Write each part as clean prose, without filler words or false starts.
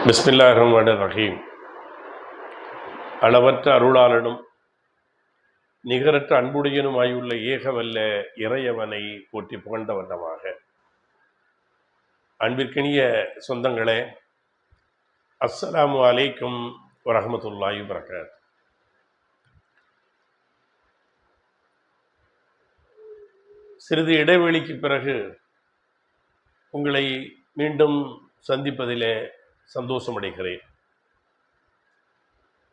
பிஸ்மில்லாஹிர் ரஹ்மானிர் ரஹீம். அளவற்ற அருளாளனும் நிகரற்ற அன்புடையனுமாயுள்ள ஏகவல்ல இறையவனை போற்றி புகழ்ந்த வண்ணமாக, அன்பிற்கினிய சொந்தங்களே, அஸ்ஸலாமு அலைக்கும் வரஹ்மத்துல்லாஹி வபரகாத்துஹு. சிறிது இடைவெளிக்கு பிறகு உங்களை மீண்டும் சந்திப்பதிலே சந்தோஷமடைகிறேன்.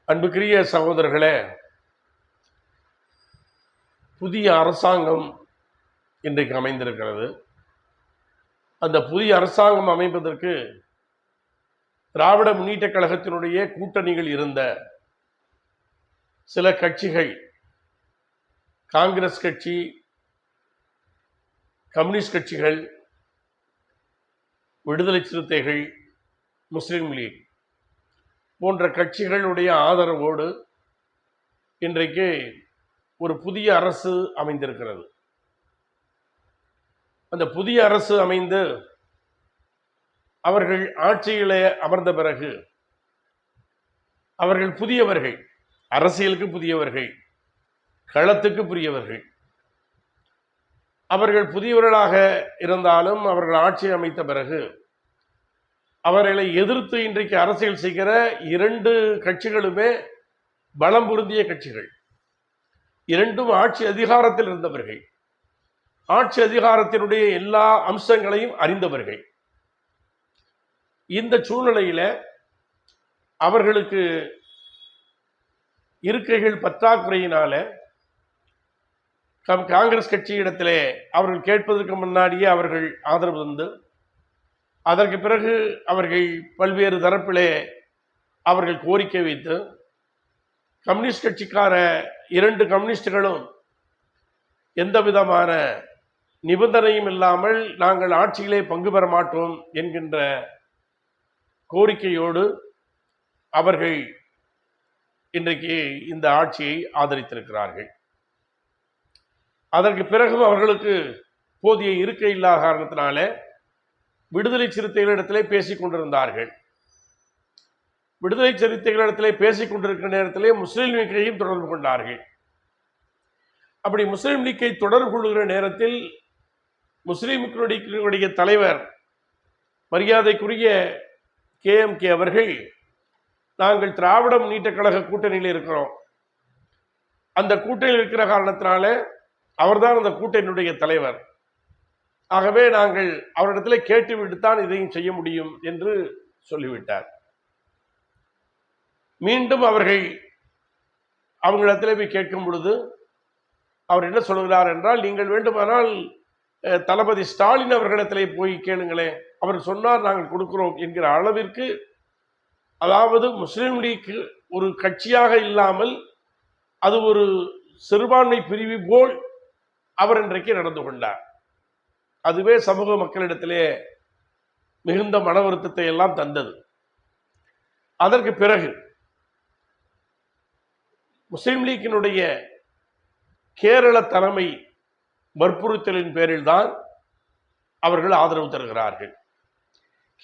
அன்புக்குரிய சகோதரர்களே, புதிய அரசாங்கம் இன்றைக்கு அமைந்திருக்கிறது. அந்த புதிய அரசாங்கம் அமைப்பதற்கு திராவிட முன்னேற்றக் கழகத்தினுடைய கூட்டணிகள் இருந்த சில கட்சிகள், காங்கிரஸ் கட்சி, கம்யூனிஸ்ட் கட்சிகள், விடுதலை சிறுத்தைகள், முஸ்லிம் லீக் போன்ற கட்சிகளுடைய ஆதரவோடு இன்றைக்கு ஒரு புதிய அரசு அமைந்திருக்கிறது. அந்த புதிய அரசு அமைந்து அவர்கள் ஆட்சியிலே அமர்ந்த பிறகு அவர்கள் புதியவர்கள், அரசியலுக்கு புதியவர்கள், களத்துக்கு புதியவர்கள். அவர்கள் புதியவர்களாக இருந்தாலும் அவர்கள் ஆட்சி அமைத்த பிறகு அவர்களை எதிர்த்து இன்றைக்கு அரசியல் செய்கிற இரண்டு கட்சிகளுமே பலம் பொருந்திய கட்சிகள். இரண்டும் ஆட்சி அதிகாரத்தில் இருந்தவர்கள், ஆட்சி அதிகாரத்தினுடைய எல்லா அம்சங்களையும் அறிந்தவர்கள். இந்த சூழ்நிலையில அவர்களுக்கு இருக்கைகள் பற்றாக்குறையினால காங்கிரஸ் கட்சியிடத்திலே அவர்கள் கேட்பதற்கு முன்னாடியே அவர்கள் ஆதரவு தந்து, அதற்கு பிறகு அவர்கள் பல்வேறு தரப்பிலே அவர்கள் கோரிக்கை வைத்து, கம்யூனிஸ்ட் கட்சிக்கார இரண்டு கம்யூனிஸ்டுகளும் எந்த விதமான நிபந்தனையும் இல்லாமல் நாங்கள் ஆட்சியிலே பங்கு பெற மாட்டோம் என்கின்ற கோரிக்கையோடு அவர்கள் இன்றைக்கு இந்த ஆட்சியை ஆதரித்திருக்கிறார்கள். அதற்கு பிறகும் அவர்களுக்கு போதிய இருக்கை இல்லாத காரணத்தினால விடுதலை சிறுத்தைகளிடத்திலே பேசிக் கொண்டிருந்தார்கள். விடுதலை சிறுத்தைகளிடத்திலே பேசிக் கொண்டிருக்கிற நேரத்திலே முஸ்லீம் லீக்கையும் தொடர்பு கொண்டார்கள். அப்படி முஸ்லீம் லீக்கை தொடர்பு கொள்கிற நேரத்தில் முஸ்லீம்களுடைய தலைவர் மரியாதைக்குரிய KMK அவர்கள், நாங்கள் திராவிட முன்னேற்றக் கழக கூட்டணியில் இருக்கிறோம், அந்த கூட்டணியில் இருக்கிற காரணத்தினால அவர்தான் அந்த கூட்டணியுடைய தலைவர், ஆகவே நாங்கள் அவரிடத்தில் கேட்டுவிட்டுத்தான் இதையும் செய்ய முடியும் என்று சொல்லிவிட்டார். மீண்டும் அவர்கள் அவங்களிடத்தில் போய் கேட்கும் பொழுது அவர் என்ன சொல்கிறார் என்றால், நீங்கள் வேண்டுமானால் தளபதி ஸ்டாலின் அவர்களிடத்திலே போய் கேளுங்களேன், அவர் சொன்னார் நாங்கள் கொடுக்கிறோம் என்கிற அளவிற்கு, அதாவது முஸ்லீம் லீக் ஒரு கட்சியாக இல்லாமல் அது ஒரு சிறுபான்மை பிரிவு போல் அவர் இன்றைக்கு நடந்து கொண்டார். அதுவே சமூக மக்களிடத்திலே மிகுந்த மன வருத்தத்தை எல்லாம் தந்தது. அதற்கு பிறகு முஸ்லிம் லீக்கினுடைய கேரள தலைமை வற்புறுத்தலின் பேரில் தான் அவர்கள் ஆதரவு தருகிறார்கள்.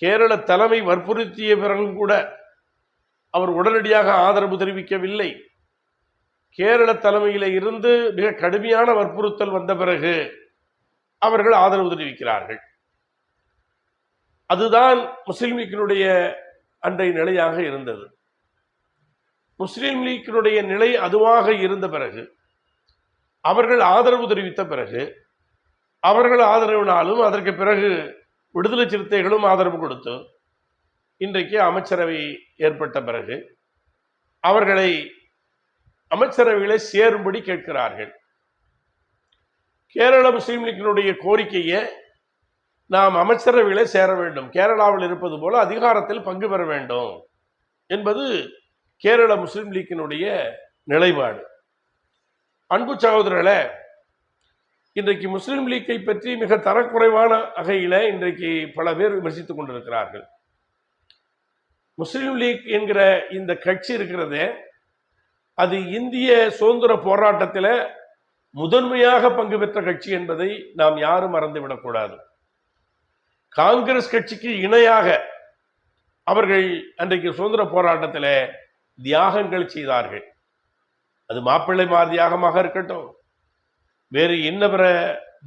கேரள தலைமை வற்புறுத்திய பிறகும் கூட அவர் உடனடியாக ஆதரவு தெரிவிக்கவில்லை. கேரள தலைமையில இருந்து மிக கடுமையான வற்புறுத்தல் வந்த பிறகு அவர்கள் ஆதரவு தெரிவிக்கிறார்கள். அதுதான் முஸ்லிம் லீக்கினுடைய அன்றைய நிலையாக இருந்தது. முஸ்லிம் லீக்கினுடைய நிலை அதுவாக இருந்த பிறகு, அவர்கள் ஆதரவு தெரிவித்த பிறகு, அவர்கள் ஆதரவினாலும் அதற்கு பிறகு விடுதலை சிறுத்தைகளும் ஆதரவு கொடுத்து இன்றைக்கு அமைச்சரவை ஏற்பட்ட பிறகு அவர்களை அமைச்சரவைகளை சேரும்படி கேட்கிறார்கள். கேரள முஸ்லீம் லீக்கினுடைய கோரிக்கையை, நாம் அமைச்சரவைகளை சேர வேண்டும், கேரளாவில் இருப்பது போல அதிகாரத்தில் பங்கு பெற வேண்டும் என்பது கேரள முஸ்லீம் லீக்கினுடைய நிலைப்பாடு. அன்பு சகோதரர்களே, இன்றைக்கு முஸ்லீம் லீக்கை பற்றி மிக தரக்குறைவான வகையில் இன்றைக்கு பல பேர் விமர்சித்துக் கொண்டிருக்கிறார்கள். முஸ்லீம் லீக் என்கிற இந்த கட்சி இருக்கிறதே, அது இந்திய சுதந்திர போராட்டத்தில் முதன்மையாக பங்கு பெற்ற கட்சி என்பதை நாம் யாரும் மறந்துவிடக்கூடாது. காங்கிரஸ் கட்சிக்கு இணையாக அவர்கள் அன்றைக்கு சுதந்திர போராட்டத்தில் தியாகங்கள் செய்தார்கள். அது மாப்பிள்ளை தியாகமாக இருக்கட்டும், வேறு என்ன பிற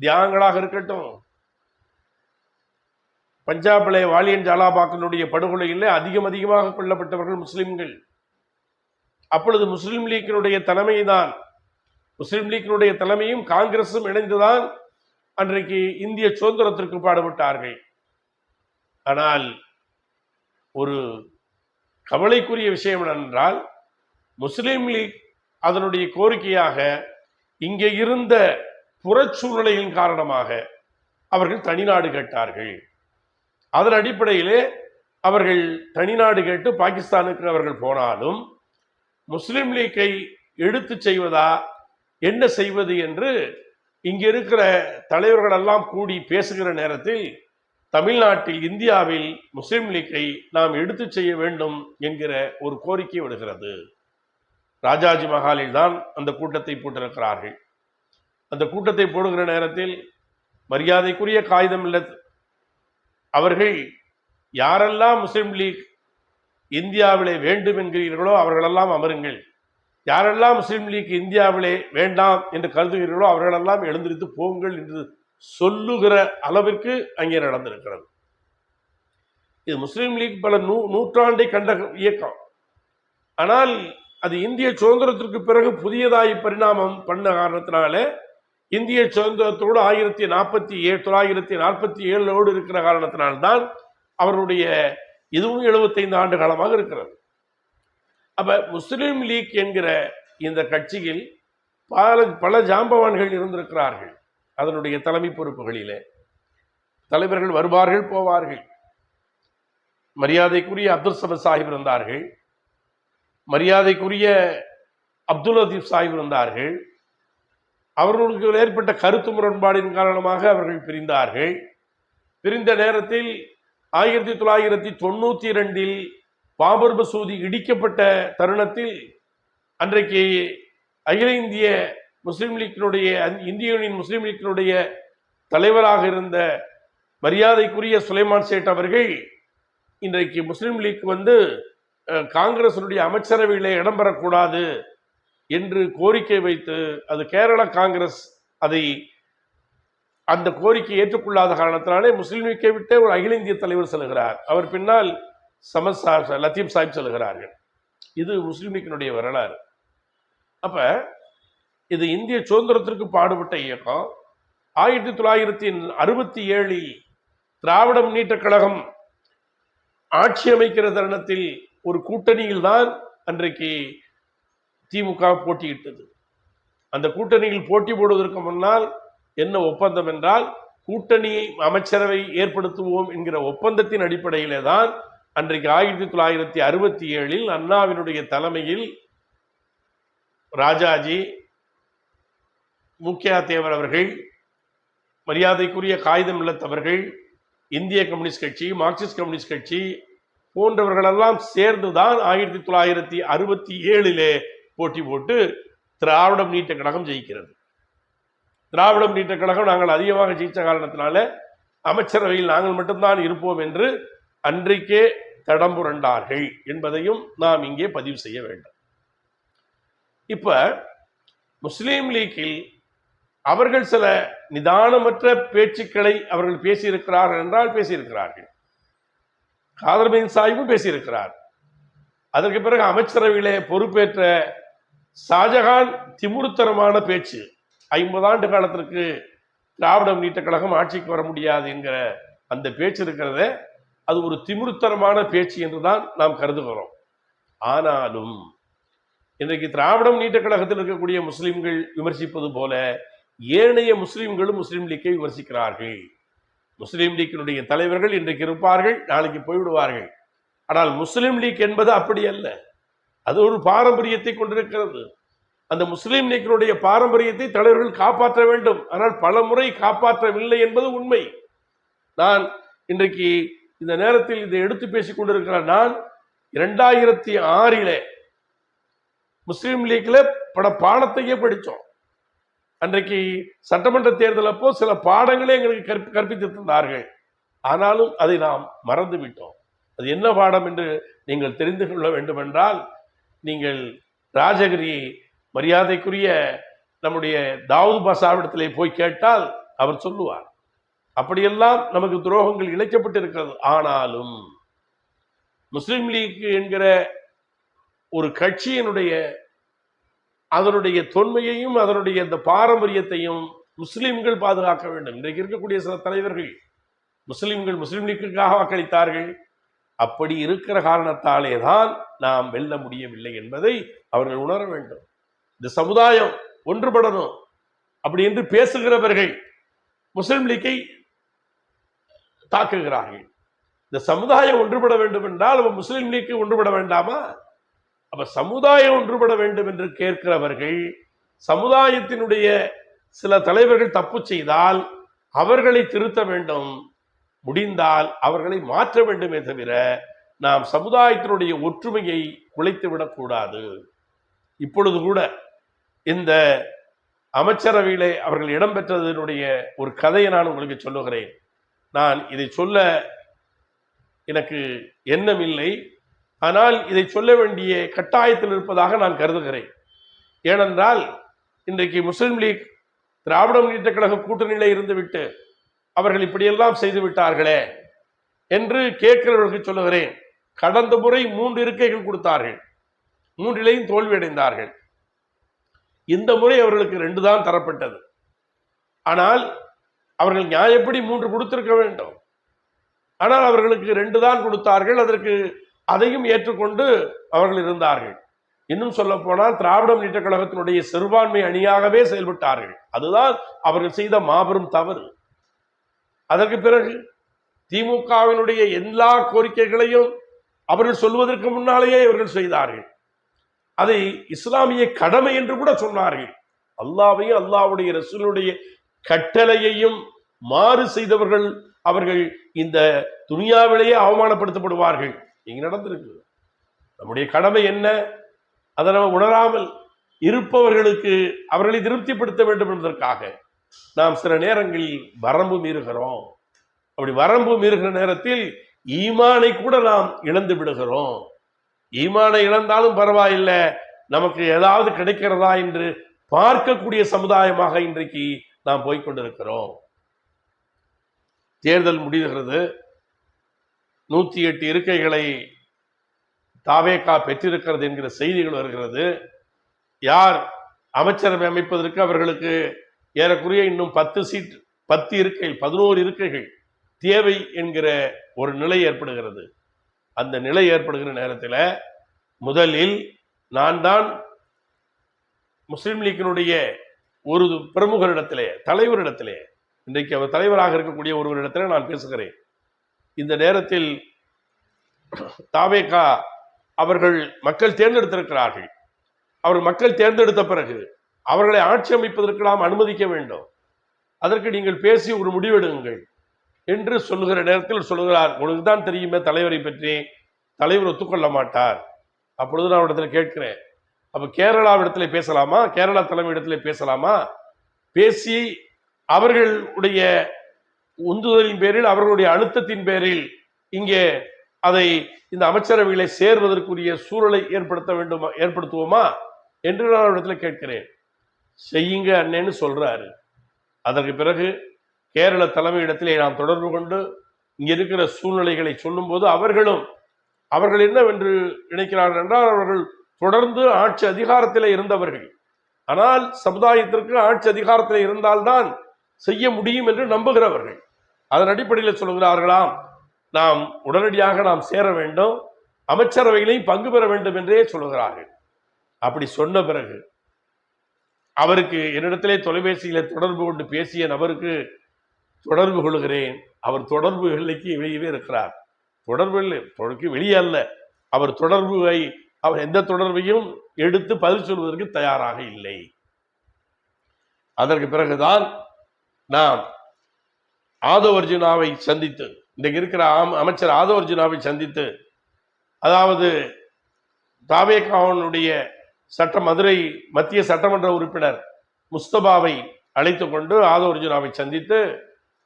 தியாகங்களாக இருக்கட்டும். பஞ்சாபிலே வாலியன் ஜாலாபாக்கினுடைய படுகொலையில் அதிகமாக கொல்லப்பட்டவர்கள் முஸ்லிம்கள். அப்பொழுது முஸ்லிம் லீக்கினுடைய தலைமைதான், முஸ்லிம் லீக்கினுடைய தலைமையும் காங்கிரசும் இணைந்துதான் அன்றைக்கு இந்திய சுதந்திரத்திற்கு பாடுபட்டார்கள். ஆனால் ஒரு கவலைக்குரிய விஷயம் என்னென்றால், முஸ்லிம் லீக் அதனுடைய கோரிக்கையாக இங்கே இருந்த புறச்சூழ்நிலையின் காரணமாக அவர்கள் தனிநாடு கேட்டார்கள். அதன் அடிப்படையிலே அவர்கள் தனிநாடு கேட்டு பாகிஸ்தானுக்கு அவர்கள் போனாலும் முஸ்லிம் லீக்கை எடுத்து செய்வதா என்ன செய்வது என்று இங்கே இருக்கிற தலைவர்கள் எல்லாம் கூடி பேசுகிற நேரத்தில் தமிழ்நாட்டில், இந்தியாவில் முஸ்லிம் லீக்கை நாம் எடுத்து செய்ய வேண்டும் என்கிற ஒரு கோரிக்கை விடுகிறது. ராஜாஜி மஹாலில் தான் அந்த கூட்டத்தை போட்டிருக்கிறார்கள். அந்த கூட்டத்தை போடுகிற நேரத்தில் மரியாதைக்குரிய காகிதம் இல்லத் அவர்கள் யாரெல்லாம் முஸ்லிம் லீக் இந்தியாவிலே வேண்டும் என்கிறீர்களோ அவர்களெல்லாம் அமருங்கள், யாரெல்லாம் முஸ்லிம் லீக் இந்தியாவிலே வேண்டாம் என்று கருதுகிறீர்களோ அவர்களெல்லாம் எழுந்திருத்து போங்கள் என்று சொல்லுகிற அளவிற்கு அங்கே நடந்திருக்கிறது. இது முஸ்லிம் லீக் பல நூற்றாண்டை கண்ட இயக்கம். ஆனால் அது இந்திய சுதந்திரத்திற்கு பிறகு புதியதாய் பரிணாமம் பண்ண காரணத்தினால இந்திய சுதந்திரத்தோடு 1947 இருக்கிற காரணத்தினால்தான் அவருடைய இதுவும் 75 ஆண்டு காலமாக இருக்கிறது. அப்ப முஸ்லிம் லீக் என்கிற இந்த கட்சியில் பல ஜாம்பவான்கள் இருந்திருக்கிறார்கள். அதனுடைய தலைமை பொறுப்புகளிலே தலைவர்கள் வருவார்கள், போவார்கள். மரியாதைக்குரிய அப்துல் சமத் சாஹிப் இருந்தார்கள், மரியாதைக்குரிய அப்துல் லத்தீப் சாஹிப் இருந்தார்கள். அவர்களுக்கு ஏற்பட்ட கருத்து முரண்பாடின் காரணமாக அவர்கள் பிரிந்தார்கள். பிரிந்த நேரத்தில் 1992 பாபர் மசூதி இடிக்கப்பட்ட தருணத்தில் அன்றைக்கு அகில இந்திய முஸ்லிம் லீக்கினுடைய, இந்திய யூனியன் முஸ்லிம் லீக்கினுடைய தலைவராக இருந்த மரியாதைக்குரிய சுலைமான் சேட் அவர்கள் இன்றைக்கு முஸ்லிம் லீக் காங்கிரசுடைய அமைச்சரவையிலே இடம்பெறக்கூடாது என்று கோரிக்கை வைத்து, அது கேரள காங்கிரஸ் அந்த கோரிக்கை ஏற்றுக்கொள்ளாத காரணத்தினாலே முஸ்லிம் லீக்கை விட்டு ஒரு அகில இந்திய தலைவர் செல்கிறார். அவர் பின்னால் லத்தீப் சாஹிப் செல்கிறார்கள். இது முஸ்லிம் லீக்கினுடைய வரலாறு. அப்ப இது இந்திய சுதந்திரத்திற்கு பாடுபட்ட இயக்கம். 1967 திராவிட முன்னேற்ற கழகம் ஆட்சி அமைக்கிற தருணத்தில் ஒரு கூட்டணியில் தான் அன்றைக்கு திமுக போட்டியிட்டது. அந்த கூட்டணியில் போட்டி போடுவதற்கு முன்னால் என்ன ஒப்பந்தம் என்றால், கூட்டணி அமைச்சரவை ஏற்படுத்துவோம் என்கிற ஒப்பந்தத்தின் அடிப்படையிலே தான் அன்றைக்கு 1967 அண்ணாவினுடைய தலைமையில் ராஜாஜி, முக்கியா தேவர் அவர்கள், மரியாதைக்குரிய காகிதம் இல்லத் அவர்கள், இந்திய கம்யூனிஸ்ட் கட்சி, மார்க்சிஸ்ட் கம்யூனிஸ்ட் கட்சி போன்றவர்களெல்லாம் சேர்ந்துதான் 1967 போட்டி போட்டு திராவிட முன்னேற்ற கழகம் ஜெயிக்கிறது. திராவிட முன்னேற்ற கழகம் நாங்கள் அதிகமாக ஜெயிச்ச காரணத்தினால அமைச்சரவையில் நாங்கள் மட்டும்தான் இருப்போம் என்று அன்றைக்கே தடம்புரண்டார்கள் என்பதையும் நாம் இங்கே பதிவு செய்ய வேண்டும். இப்ப முஸ்லீம் லீக்கில் அவர்கள் சில நிதானமற்ற பேச்சுக்களை அவர்கள் பேசியிருக்கிறார்கள் என்றால் பேசியிருக்கிறார்கள். காதர்மீன் சாஹிபும் பேசியிருக்கிறார். அதற்கு பிறகு அமைச்சரவையிலே பொறுப்பேற்ற ஷாஜகான் திமுருத்தரமான பேச்சு, 50 ஆண்டு காலத்திற்கு திராவிட முன்னேற்ற கழகம் ஆட்சிக்கு வர முடியாது என்கிற அந்த பேச்சு இருக்கிறத, அது ஒரு திமுருத்தரமான பேச்சு என்றுதான் நாம் கருதுகிறோம். ஆனாலும் இன்றைக்கு திராவிட முன்னேற்ற கழகத்தில் இருக்கக்கூடிய முஸ்லிம்கள் விமர்சிப்பது போல ஏனைய முஸ்லிம்களும் முஸ்லிம் லீக்கை விமர்சிக்கிறார்கள். முஸ்லிம் லீக்கினுடைய தலைவர்கள் இன்றைக்கு இருப்பார்கள், நாளைக்கு போய்விடுவார்கள். ஆனால் முஸ்லிம் லீக் என்பது அப்படி அல்ல. அது ஒரு பாரம்பரியத்தை கொண்டிருக்கிறது. அந்த முஸ்லிம் லீக்கினுடைய பாரம்பரியத்தை தலைவர்கள் காப்பாற்ற வேண்டும். ஆனால் பல முறை காப்பாற்றவில்லை என்பது உண்மை. நான் இன்றைக்கு இந்த நேரத்தில் இதை எடுத்து பேசிக் கொண்டிருக்கிறேன். நான் 2006 முஸ்லிம் லீக்ல பல பாடத்தையே படித்தோம். அன்றைக்கு சட்டமன்ற தேர்தல் அப்போ சில பாடங்களே எங்களுக்கு கற்பித்து தந்தார்கள். ஆனாலும் அதை நாம் மறந்து விட்டோம். அது என்ன பாடம் என்று நீங்கள் தெரிந்து கொள்ள வேண்டுமென்றால் நீங்கள் ராஜகிரி மரியாதைக்குரிய நம்முடைய தாவூத் பாஷாவிடத்திலே போய் கேட்டால் அவர் சொல்லுவார். அப்படியெல்லாம் நமக்கு துரோகங்கள் இழைக்கப்பட்டு இருக்கிறது. ஆனாலும் முஸ்லிம் லீக் என்கிற ஒரு கட்சியினுடைய அதனுடைய தொன்மையையும் அதனுடைய இந்த பாரம்பரியத்தையும் முஸ்லிம்கள் பாதுகாக்க வேண்டும். இன்றைக்கு இருக்கக்கூடிய சில தலைவர்கள் முஸ்லிம்கள் முஸ்லிம் லீக்குக்காக வாக்களித்தார்கள். அப்படி இருக்கிற காரணத்தாலே தான் நாம் வெல்ல முடியவில்லை என்பதை அவர்கள் உணர வேண்டும். இந்த சமுதாயம் ஒன்றுபடணும் அப்படி என்று பேசுகிறவர்கள் முஸ்லிம் லீக்கை தாக்குகிறார்கள். இந்த சமுதாயம் ஒன்றுபட வேண்டும் என்றால் அப்ப முஸ்லிம் லீக்கு ஒன்றுபட வேண்டாமா? அப்ப சமுதாயம் ஒன்றுபட வேண்டும் என்று கேட்கிறவர்கள் சமுதாயத்தினுடைய சில தலைவர்கள் தப்பு செய்தால் அவர்களை திருத்த வேண்டும், முடிந்தால் அவர்களை மாற்ற வேண்டுமே தவிர நாம் சமுதாயத்தினுடைய ஒற்றுமையை குலைத்து விடக்கூடாது. இப்பொழுது கூட இந்த அமைச்சரவையிலே அவர்கள் இடம்பெற்றதனுடைய ஒரு கதையை நான் உங்களுக்கு சொல்லுகிறேன். நான் இதை சொல்ல எனக்கு எண்ணம் இல்லை, ஆனால் இதை சொல்ல வேண்டிய கட்டாயத்தில் இருப்பதாக நான் கருதுகிறேன். ஏனென்றால் இன்றைக்கு முஸ்லிம் லீக் திராவிட முன்னேற்ற கழக கூட்டணியிலே இருந்துவிட்டு அவர்கள் இப்படியெல்லாம் செய்து விட்டார்களே என்று கேட்கிறவர்களுக்கு சொல்லுகிறேன். கடந்த முறை 3 இருக்கைகள் கொடுத்தார்கள், 3லையும் தோல்வியடைந்தார்கள். இந்த முறை அவர்களுக்கு 2 தான் தரப்பட்டது. ஆனால் அவர்கள் நியாயப்படி 3 கொடுத்திருக்க வேண்டும். ஆனால் அவர்களுக்கு 2 தான் கொடுத்தார்கள். அதற்கு அதையும் ஏற்றுக்கொண்டு அவர்கள் இருந்தார்கள். இன்னும் சொல்ல போனால் திராவிட முன்னேற்ற கழகத்தினுடைய சிறுபான்மை அணியாகவே செயல்பட்டார்கள். அதுதான் அவர்கள் செய்த மாபெரும் தவறு. அதற்கு பிறகு திமுகவினுடைய எல்லா கோரிக்கைகளையும் அவர்கள் சொல்வதற்கு முன்னாலேயே இவர்கள் செய்தார்கள். அதை இஸ்லாமிய கடமை என்று கூட சொன்னார்கள். அல்லாஹ்வையும் அல்லாஹ்வுடைய ரசூலுடைய கட்டளையையும் மாறு செய்தவர்கள் அவர்கள் இந்த துனியாவிலேயே அவமானப்படுத்தப்படுவார்கள். இங்க நடந்திருக்கு. நம்முடைய கடமை என்ன? அதை நம்ம உணராமல் இருப்பவர்களுக்கு அவர்களை திருப்திப்படுத்த வேண்டும் என்பதற்காக நாம் சில நேரங்களில் வரம்பு மீறுகிறோம். அப்படி வரம்பு மீறுகிற நேரத்தில் ஈமானை கூட நாம் இழந்து விடுகிறோம். ஈமானை இழந்தாலும் பரவாயில்லை, நமக்கு ஏதாவது கிடைக்கிறதா என்று பார்க்கக்கூடிய சமுதாயமாக இன்றைக்கு நாம் போய்கொண்டிருக்கிறோம். தேர்தல் முடிகிறது. 108 இருக்கைகளை தாவேகா பெற்றிருக்கிறது என்கிற செய்திகள் வருகிறது. யார் அமைச்சரவை அமைப்பதற்கு அவர்களுக்கு ஏறக்குறைய இன்னும் 10 சீட் 10 இருக்கைகள் 11 இருக்கைகள் தேவை என்கிற ஒரு நிலை ஏற்படுகிறது. அந்த நிலை ஏற்படுகிற நேரத்தில் முதலில் நான் தான் முஸ்லிம் லீக்கினுடைய ஒரு பிரமுகரிடத்திலே தலைவரிடத்திலே இன்றைக்கு அவர் தலைவராக இருக்கக்கூடிய ஒருவரிடத்தில் நான் பேசுகிறேன். இந்த நேரத்தில் தாவேகா அவர்கள் மக்கள் தேர்ந்தெடுத்திருக்கிறார்கள். அவர் மக்கள் தேர்ந்தெடுத்த பிறகு அவர்களை ஆட்சி அமைப்பதற்கு நாம் அனுமதிக்க வேண்டும். அதற்கு நீங்கள் பேசி ஒரு முடிவெடுங்கள் என்று சொல்லுகிற நேரத்தில் சொல்லுகிறார், உங்களுக்கு தான் தெரியுமே தலைவரை பற்றி, தலைவர் ஒத்துக்கொள்ள மாட்டார். அப்பொழுது நான் இடத்துல கேட்கிறேன், அப்ப கேரளாவிடத்தில் பேசலாமா, கேரளா தலைமையிடத்தில் பேசலாமா? பேசி அவர்களுடைய உந்துதலின் பேரில் அவர்களுடைய அழுத்தத்தின் பேரில் இங்கே அதை இந்த அமைச்சரவைகளை சேர்வதற்குரிய சூழலை ஏற்படுத்துவோமா என்று நான் இடத்துல கேட்கிறேன். செய்யுங்க அண்ணேன்னு சொல்றாரு. அதற்கு பிறகு கேரள தலைமையிடத்திலே நாம் தொடர்பு கொண்டு இங்க இருக்கிற சூழ்நிலைகளை சொல்லும் போது அவர்கள் என்னவென்று நினைக்கிறார்கள் என்றால், அவர்கள் தொடர்ந்து ஆட்சி அதிகாரத்தில் இருந்தவர்கள், ஆனால் சமுதாயத்திற்கு ஆட்சி அதிகாரத்தில் இருந்தால்தான் செய்ய முடியும் என்று நம்புகிறவர்கள். அதன் அடிப்படையில் சொல்கிறார்களாம், நாம் உடனடியாக நாம் சேர வேண்டும், அமைச்சரவைகளையும் பங்கு பெற வேண்டும் என்றே சொல்லுகிறார்கள். அப்படி சொன்ன பிறகு அவருக்கு என்னிடத்திலே தொலைபேசியில தொடர்பு கொண்டு பேசிய நபருக்கு தொடர்பு கொள்கிறேன். அவர் தொடர்பு எல்லைக்கு வெளியவே இருக்கிறார். தொடர்பு வெளியே அல்ல, அவர் அவர் எந்த தொடர்பையும் எடுத்து பதில் சொல்வதற்கு தயாராக இல்லை. அதற்கு பிறகுதான் நாம் ஆதவர்ஜுனாவை சந்தித்து, இன்றைக்கு இருக்கிற அமைச்சர் ஆதவர்ஜுனாவை சந்தித்து, அதாவது தாவேகாவுடைய மதுரை மத்திய சட்டமன்ற உறுப்பினர் முஸ்தபாவை அழைத்து கொண்டு ஆதவர்ஜுனாவை சந்தித்து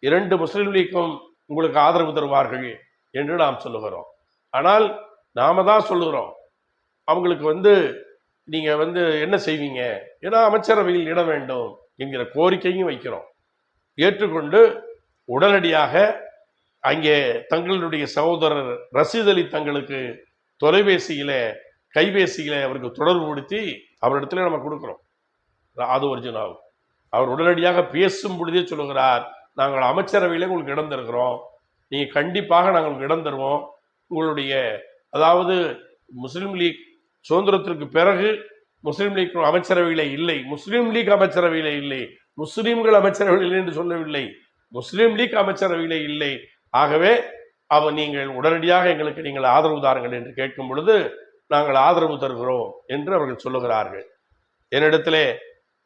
2 முஸ்லிம் லீக்கும் உங்களுக்கு ஆதரவு தருவார்கள் என்று நாம் சொல்லுகிறோம். ஆனால் நாம தான் சொல்லுகிறோம் அவங்களுக்கு நீங்க என்ன செய்வீங்க, ஏன்னா அமைச்சரவையில் இட வேண்டும் என்கிற கோரிக்கையும் வைக்கிறோம். ஏற்றுக்கொண்டு உடனடியாக அங்கே தங்களுடைய சகோதரர் ரஷீத் அலி தங்களுக்கு தொலைபேசியில கைபேசியில அவருக்கு தொடர்பு படுத்தி அவரிடத்துல நம்ம கொடுக்கிறோம். அது ஒரிஜினல். அவர் உடனடியாக பேசும் பொழுதே சொல்லுகிறார், நாங்கள் அமைச்சரவையில உங்களுக்கு இடம் தருகிறோம், நீங்க கண்டிப்பாக நாங்கள் உங்களுக்கு இடம் தருவோம். உங்களுடைய அதாவது முஸ்லீம் லீக் சுதந்திரத்திற்கு பிறகு முஸ்லீம் லீக் அமைச்சரவையில இல்லை, முஸ்லீம் லீக் அமைச்சரவையில இல்லை, முஸ்லீம்கள் அமைச்சரவையில் இல்லை என்று சொல்லவில்லை, முஸ்லீம் லீக் அமைச்சரவையில இல்லை. ஆகவே நீங்கள் உடனடியாக எங்களுக்கு நீங்கள் ஆதரவு தாருங்கள் என்று கேட்கும் பொழுது நாங்கள் ஆதரவு தருகிறோம் என்று அவர்கள் சொல்லுகிறார்கள். என்னிடத்திலே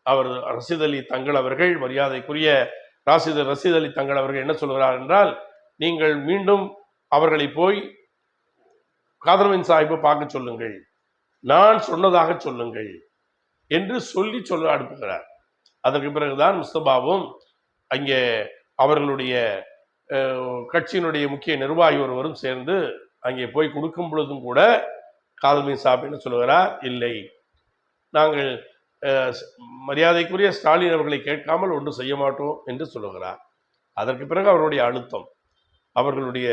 அவர் ரஷீத் அலி தங்கள் அவர்கள், மரியாதைக்குரிய ரஷீத் அலி தங்கள் அவர்கள் என்ன சொல்கிறார் என்றால், நீங்கள் மீண்டும் அவர்களை போய் காதர்மீன் சாஹிப்பை பார்க்க சொல்லுங்கள், நான் சொன்னதாக சொல்லுங்கள் என்று சொல்ல அனுப்புகிறார். அதற்கு பிறகுதான் முஸ்தபாவும் அங்கே அவர்களுடைய கட்சியினுடைய முக்கிய நிர்வாகி ஒருவரும் சேர்ந்து அங்கே போய் கொடுக்கும் பொழுதும் கூட காதர்மீன் சாஹிப் என்ன சொல்லுகிறார், இல்லை, நாங்கள் மரியாதைக்குரிய ஸ்டாலின் அவர்களை கேட்காமல் ஒன்று செய்ய மாட்டோம் என்று சொல்லுகிறார். அதற்கு பிறகு அவருடைய அழுத்தம், அவர்களுடைய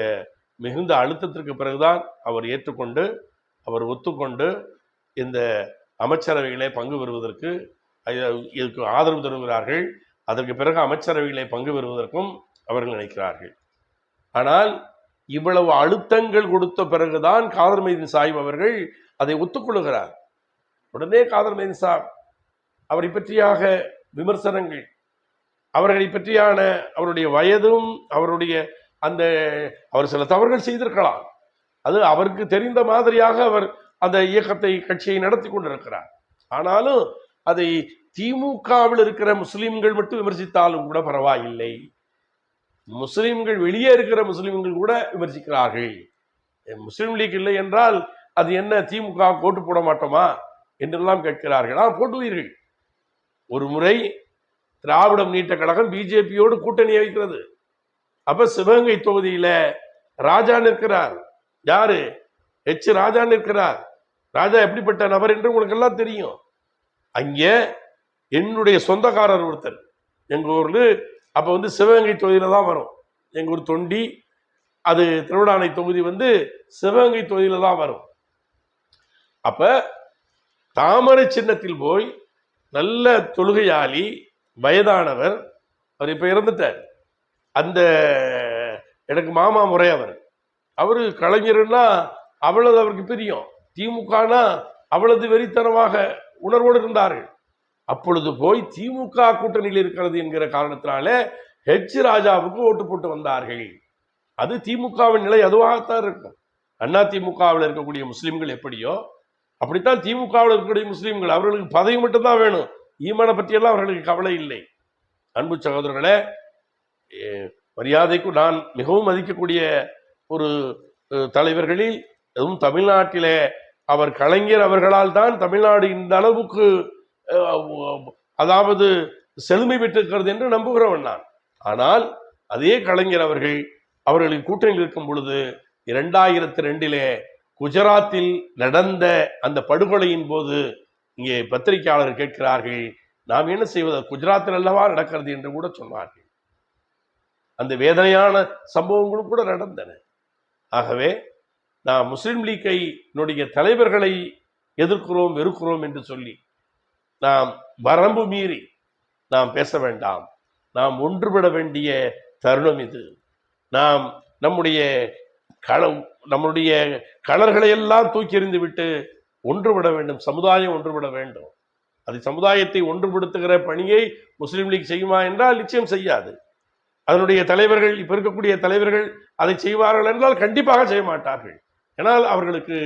மிகுந்த அழுத்தத்திற்கு பிறகுதான் அவர் ஏற்றுக்கொண்டு அவர் ஒத்துக்கொண்டு இந்த அமைச்சரவைகளை பங்கு பெறுவதற்கு இதுக்கு ஆதரவு தருகிறார்கள். அதற்கு பிறகு அமைச்சரவைகளை பங்கு பெறுவதற்கும் அவர்கள் நினைக்கிறார்கள். ஆனால் இவ்வளவு அழுத்தங்கள் கொடுத்த பிறகுதான் காதர்மீன் சாஹிப் அவர்கள் அதை ஒத்துக்கொள்கிறார். உடனே காதர்மீன் சாஹிப் அவரை பற்றியாக விமர்சனங்கள், அவர்களை பற்றியான அவருடைய வயதும் அவருடைய அவர் சில தவறுகள் செய்திருக்கலாம், அது அவருக்கு தெரிந்த மாதிரியாக அவர் அந்த இயக்கத்தை கட்சியை நடத்தி கொண்டிருக்கிறார். ஆனாலும் அதை திமுகவில் இருக்கிற முஸ்லிம்கள் மட்டும் விமர்சித்தாலும் கூட பரவாயில்லை, முஸ்லிம்கள் வெளியே இருக்கிற முஸ்லிம்கள் கூட விமர்சிக்கிறார்கள். முஸ்லிம் லீக் இல்லை என்றால் அது என்ன, திமுக ஓட்டு போட மாட்டோமா என்றெல்லாம் கேட்கிறார்கள். போட்டுவீர்கள். ஒரு முறை திராவிட முன்னேற்ற கழகம் பிஜேபியோடு கூட்டணி வைக்கிறது. அப்ப சிவகங்கை தொகுதியில ராஜா நிற்கிறார். யாரு? ராஜா நிற்கிறார். ராஜா எப்படிப்பட்ட நபர் என்று உங்களுக்கு எல்லாம் தெரியும். அங்கே என்னுடைய சொந்தக்காரர் ஒருத்தர் எங்க ஊர்ல, அப்ப சிவகங்கை தொகுதியில தான் வரும். எங்க ஊர் தொண்டி, அது திருவிழானை தொகுதி சிவகங்கை தொகுதியில தான் வரும். அப்ப தாமரை சின்னத்தில் போய் நல்ல தொழுகையாளி வயதானவர், அவர் இப்ப இறந்துட்டார், அந்த எனக்கு மாமா முறை அவரு கலைஞர்னா அவ்வளவு அவருக்கு பிரியம், திமுகனா அவ்வளவு வெறித்தனமாக உணர்வோடு இருந்தார்கள். அப்பொழுது போய் திமுக கூட்டணியில் இருக்கிறது என்கிற காரணத்தினால ராஜாவுக்கு ஓட்டு போட்டு வந்தார்கள். அது திமுகவின் நிலை அதுவாகத்தான் இருக்கும். அண்ணா திமுகவில் இருக்கக்கூடிய முஸ்லிம்கள் எப்படியோ அப்படித்தான் திமுகவில் இருக்கக்கூடிய முஸ்லிம்கள். அவர்களுக்கு பதவி மட்டும்தான் வேணும், ஈமானை பற்றியெல்லாம் அவர்களுக்கு கவலை இல்லை. அன்பு சகோதரர்களே, மரியாதைக்கு நான் மிகவும் மதிக்கக்கூடிய ஒரு தலைவர்களில், அதுவும் தமிழ்நாட்டிலே அவர் கலைஞர் அவர்களால் தான் தமிழ்நாடு இந்த அளவுக்கு அதாவது செழுமை பெற்றிருக்கிறது என்று நம்புகிறவன் நான். ஆனால் அதே கலைஞர் அவர்களின் கூட்டணியில் இருக்கும் பொழுது 2002 குஜராத்தில் நடந்த அந்த படுகொலையின் போது இங்கே பத்திரிகையாளர்கள் கேட்கிறார்கள், நாம் என்ன செய்வது, குஜராத்தில் அல்லவா நடக்கிறது என்று கூட சொன்னார்கள். அந்த வேதனையான சம்பவங்களும் கூட நடந்தன. ஆகவே நாம் முஸ்லிம் லீக்கை தலைவர்களை எதிர்க்கிறோம் வெறுக்கிறோம் என்று சொல்லி நாம் வரம்பு மீறி நாம் பேச வேண்டாம். நாம் ஒன்றுபட வேண்டிய தருணம் இது. நாம் நம்முடைய கலர்களை எல்லாம் தூக்கி எறிந்து விட்டு ஒன்றுபட வேண்டும். சமுதாயம் ஒன்றுபட வேண்டும். அது சமுதாயத்தை ஒன்றுபடுத்துகிற பணியை முஸ்லிம் லீக் செய்யுமா என்றால் நிச்சயம் செய்யாது. அதனுடைய தலைவர்கள், இப்ப இருக்கக்கூடிய தலைவர்கள் அதை செய்வார்கள் என்றால் கண்டிப்பாக செய்ய மாட்டார்கள். ஏன்னால் அவர்களுக்கு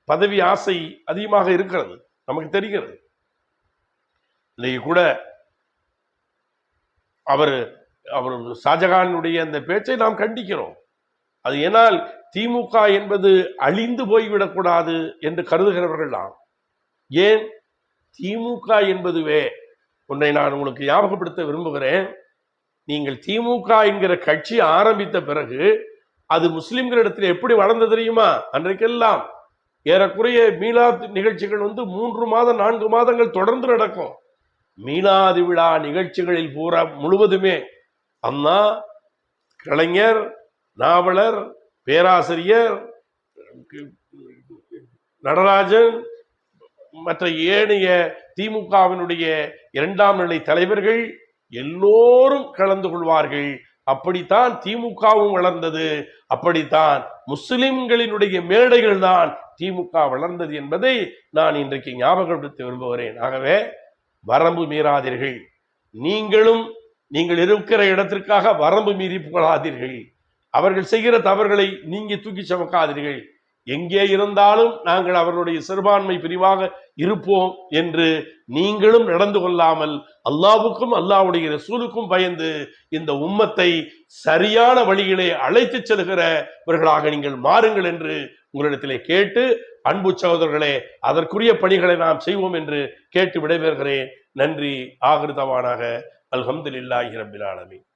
பதவி ஆசை அதிகமாக இருக்கிறது, நமக்கு தெரிகிறது. இன்னைக்கு கூட அவர் ஷாஜகானுடைய அந்த பேச்சை நாம் கண்டிக்கிறோம். அது ஏனால் திமுக என்பது அழிந்து போய்விடக்கூடாது என்று கருதுகிறவர்கள் தான். ஏன் திமுக என்பதுவே ஒன்றை நான் உங்களுக்கு ஞாபகப்படுத்த விரும்புகிறேன். நீங்கள் திமுக என்கிற கட்சி ஆரம்பித்த பிறகு அது முஸ்லிம்களிடத்தில் எப்படி வளர்ந்து தெரியுமா? அன்றைக்கெல்லாம் ஏறக்குறைய மீலாத் நிகழ்ச்சிகள் 3 மாதம் 4 மாதங்கள் தொடர்ந்து நடக்கும். மீலாது விழா நிகழ்ச்சிகளில் பூரா முழுவதுமே அண்ணா, கலைஞர், நாவலர், பேராசிரியர், நடராஜன், மற்ற ஏனைய திமுகவினுடைய 2ஆம் நிலை தலைவர்கள் எல்லோரும் கலந்து கொள்வார்கள். அப்படித்தான் திமுகவும் வளர்ந்தது, அப்படித்தான் முஸ்லிம்களினுடைய மேடைகள் தான் திமுக வளர்ந்தது என்பதை நான் இன்றைக்கு ஞாபகப்படுத்த விரும்புகிறேன். ஆகவே வரம்பு மீறாதீர்கள். நீங்கள் இருக்கிற இடத்திற்காக வரம்பு மீறி புகழாதீர்கள். அவர்கள் செய்கிற தவறுகளை நீங்க தூக்கி சுமக்காதீர்கள். எங்கே இருந்தாலும் நாங்கள் அவர்களுடைய சிறுபான்மை பிரிவாக இருப்போம் என்று நீங்களும் நடந்து கொள்ளாமல் அல்லாஹ்வுக்கும் அல்லாஹ்வுடைய ரசூலுக்கும் பயந்து இந்த உம்மத்தை சரியான வழியிலே அழைத்து செல்கிறவர்களாக நீங்கள் மாறுங்கள் என்று உங்களிடத்திலே கேட்டு, அன்பு சகோதரர்களே, அதற்குரிய பணிகளை நாம் செய்வோம் என்று கேட்டு விடைபெறுகிறேன். நன்றி. ஆகிரு தவானாக அல்ஹம்துலில்லாஹி ரப்பில் ஆலமீன்.